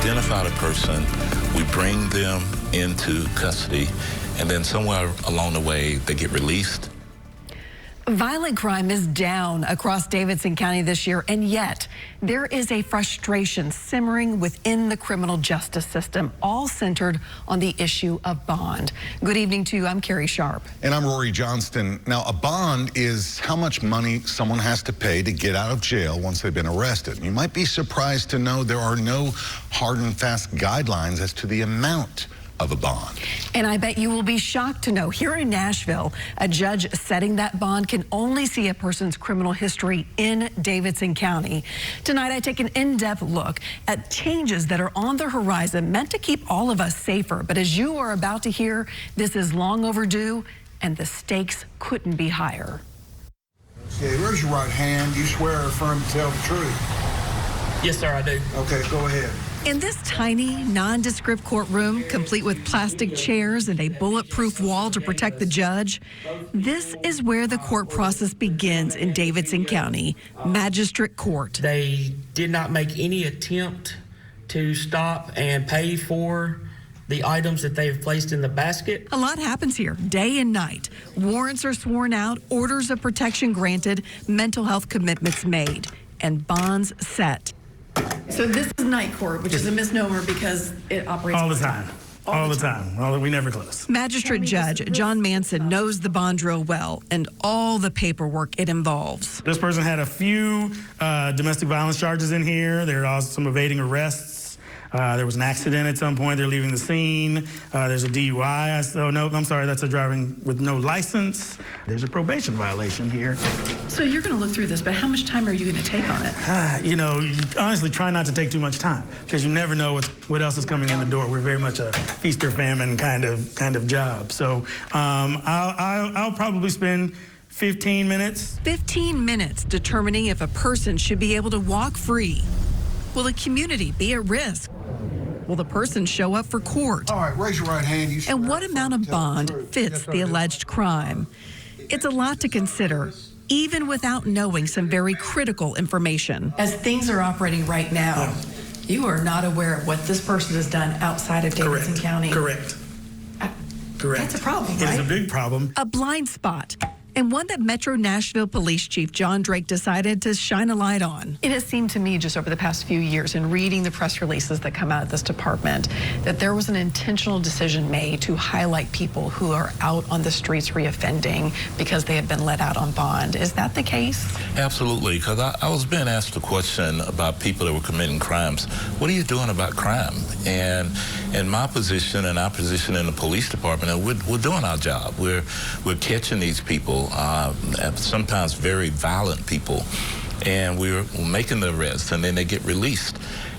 identify the person, we bring them into custody, and then somewhere along the way, they get released. Violent crime is down across Davidson County this year, and yet there is a frustration simmering within the criminal justice system, all centered on the issue of bond. Good evening to you. I'm Carrie Sharp. And I'm Rory Johnston. Now, a bond is how much money someone has to pay to get out of jail once they've been arrested. You might be surprised to know there are no hard and fast guidelines as to the amount of a bond. And I bet you will be shocked to know here in Nashville, a judge setting that bond can only see a person's criminal history in Davidson County. Tonight, I take an in-depth look at changes that are on the horizon meant to keep all of us safer. But as you are about to hear, this is long overdue and the stakes couldn't be higher. Okay, raise your right hand. You swear or affirm to tell the truth? Yes, sir, I do. Okay, go ahead. In this tiny, nondescript courtroom, complete with plastic chairs and a bulletproof wall to protect the judge, this is where the court process begins in Davidson County, Magistrate Court. They did not make any attempt to stop and pay for the items that they've placed in the basket. A lot happens here, day and night. Warrants are sworn out, orders of protection granted, mental health commitments made, and bonds set. So this is night court, which is a misnomer because it operates all the time. All the time. Well, we never close. Magistrate Judge John Manson knows the bond drill well and all the paperwork it involves. This person had a few domestic violence charges in here. There are also some evading arrests. There was an accident at some point. They're leaving the scene. There's a DUI. Oh, no, I'm sorry. That's a driving with no license. There's a probation violation here. So you're going to look through this, but how much time are you going to take on it? You know, you honestly try not to take too much time because you never know what else is coming in the door. We're very much a feast or famine kind of job. So I'll probably spend 15 minutes. 15 minutes determining if a person should be able to walk free. Will the community be at risk? Will the person show up for court? All right, raise your right hand. You and what amount of bond fits the alleged crime? It's a lot to consider, even without knowing some very critical information. As things are operating right now, you are not aware of what this person has done outside of Davidson County. Correct. That's a problem, right? It is a big problem. A blind spot. And one that Metro Nashville Police Chief John Drake decided to shine a light on. It has seemed to me just over the past few years in reading the press releases that come out of this department that there was an intentional decision made to highlight people who are out on the streets reoffending because they have been let out on bond. Is that the case? Absolutely, because I was being asked a question about people that were committing crimes. What are you doing about crime? And in my position and our position in the police department, we're doing our job. We're catching these people. Sometimes very violent people, and we're making the arrests, and then they get released.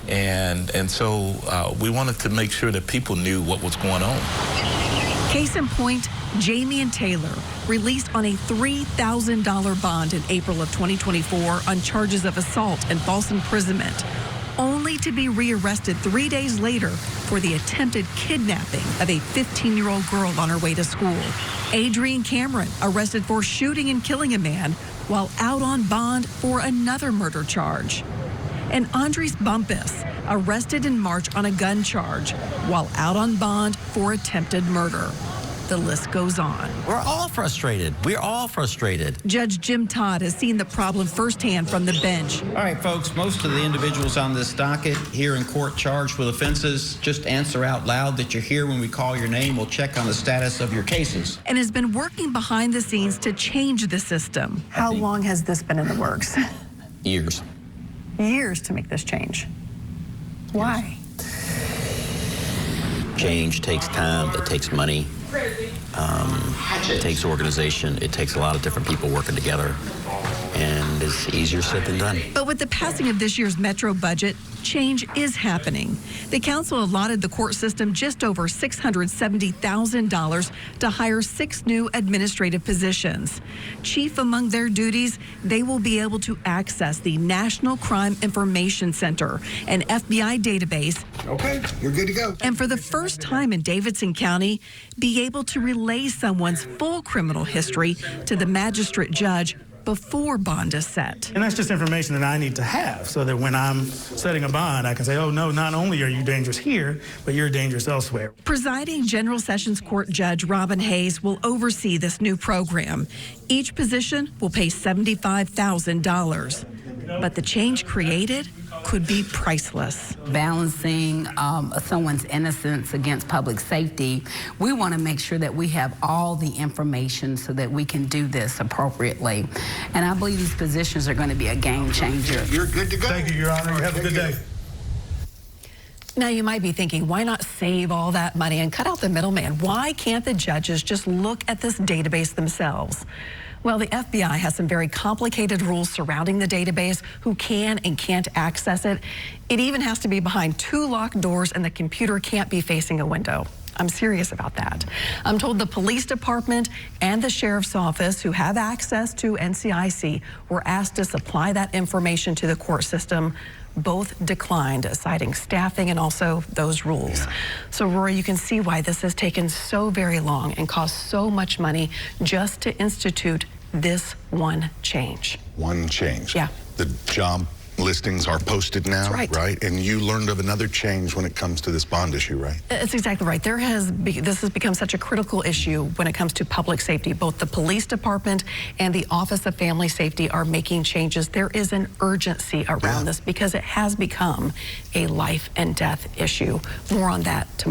And so we wanted to make sure that people knew what was going on. Case in point, Jamie and Taylor released on a $3,000 bond in April of 2024 on charges of assault and false imprisonment, only to be rearrested 3 days later for the attempted kidnapping of a 15-year-old girl on her way to school. Adrian Cameron arrested for shooting and killing a man while out on bond for another murder charge. And Andres Bumpus arrested in March on a gun charge while out on bond for attempted murder. The list goes on. We're all frustrated. We're all frustrated. Judge Jim Todd has seen the problem firsthand from the bench. All right, folks, most of the individuals on this docket here in court charged with offenses, just answer out loud that you're here when we call your name. We'll check on the status of your cases. And has been working behind the scenes to change the system. How long has this been in the works? Years. Years to make this change. Why? Change takes time. It takes money. It takes organization. It takes a lot of different people working together. And it's easier said than done. But with the passing of this year's Metro budget, change is happening. The council allotted the court system just over $670,000 to hire 6 new administrative positions. Chief among their duties, they will be able to access the National Crime Information Center, an FBI database. Okay, you're good to go. And for the first time in Davidson County, be able to relay someone's full criminal history to the magistrate judge before bond is set. And that's just information that I need to have so that when I'm setting a bond, I can say, oh, no, not only are you dangerous here, but you're dangerous elsewhere. Presiding General Sessions Court Judge Robin Hayes will oversee this new program. Each position will pay $75,000. But the change created could be priceless. Balancing someone's innocence against public safety, we want to make sure that we have all the information so that we can do this appropriately. And I believe these positions are going to be a game changer. You're good to go. Thank you, Your Honor. You have a good day. Now, you might be thinking, why not save all that money and cut out the middleman? Why can't the judges just look at this database themselves? Well, the FBI has some very complicated rules surrounding the database, who can and can't access it. It even has to be behind 2 locked doors, and the computer can't be facing a window. I'm serious about that. I'm told the police department and the sheriff's office, who have access to NCIC, were asked to supply that information to the court system. Both declined, citing staffing and also those rules. Yeah. So, Rory, you can see why this has taken so very long and cost so much money just to institute this one change. One change. Yeah. The job listings are posted now, That's right? And you learned of another change when it comes to this bond issue, right? That's exactly right. This has become such a critical issue when it comes to public safety. Both the police department and the Office of Family Safety are making changes. There is an urgency around this because it has become a life and death issue. More on that tomorrow.